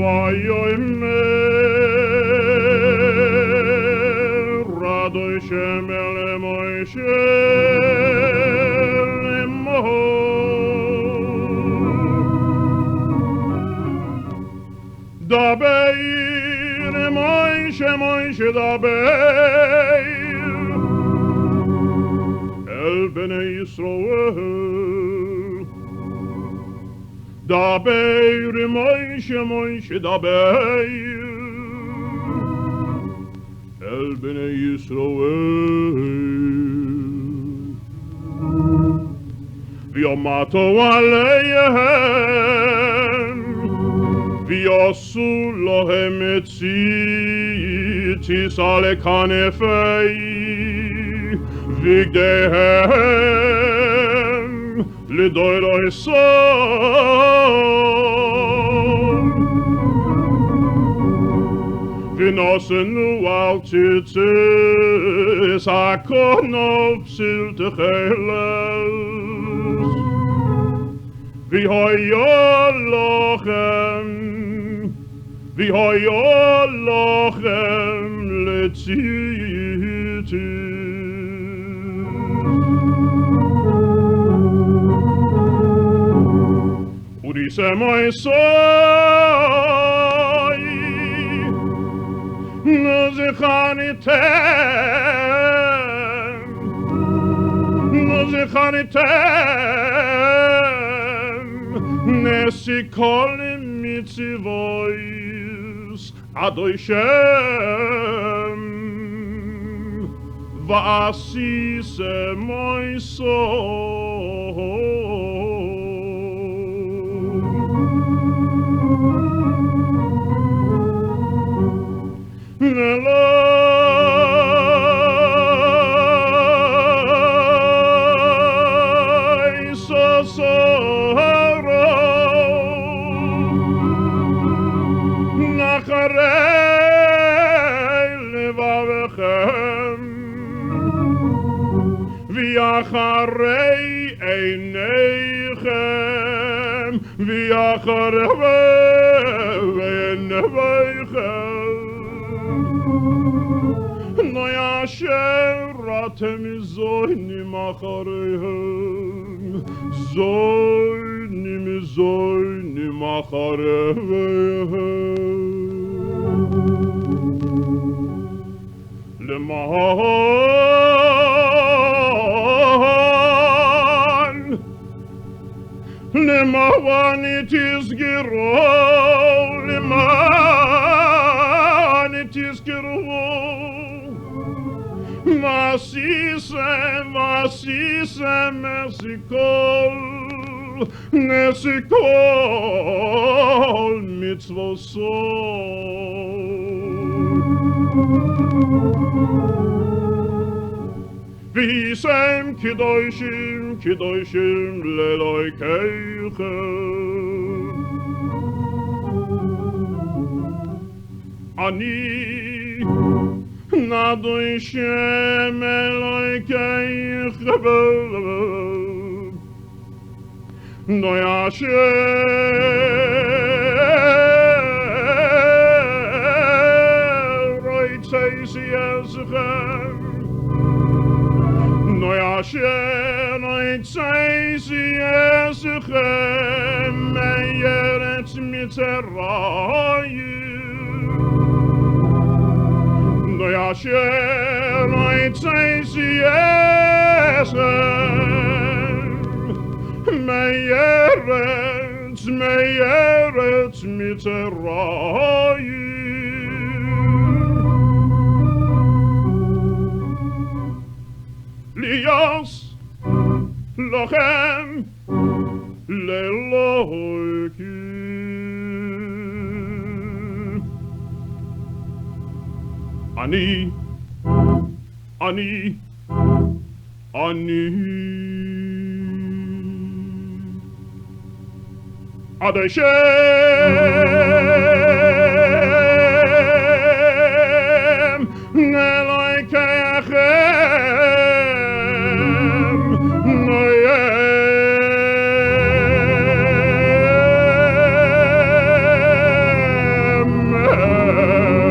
ויאמר אדוני שמל למוישה לאמור דבר מוישה דבר אל בני ישראל דבר מוישה דבר אל בני ישראל ויאמרו עליהם ויעשו להם ציצית על כנפי בגדיהם לדורי סוף ונשאנו על ציצית הכנף של תכלת והיה לכם לציצית ודשמעי נזכרתם נשי כל מצוות אדוני שם ועשיתם ואחרי עיניכם ואחרי עיניכם לא ישרתם זוינים אחריהם זוינים אחריהם למען תזכרו ועשיתם נשי כל מצוותו והייתם קדושים לאלוהיכם אני אדוני שם אלוהיכם לא יאשר יצאכם מארץ מצרים לא יאשר יצאכם מארץ מצרים להיות לכם לאלוהים אני אדוני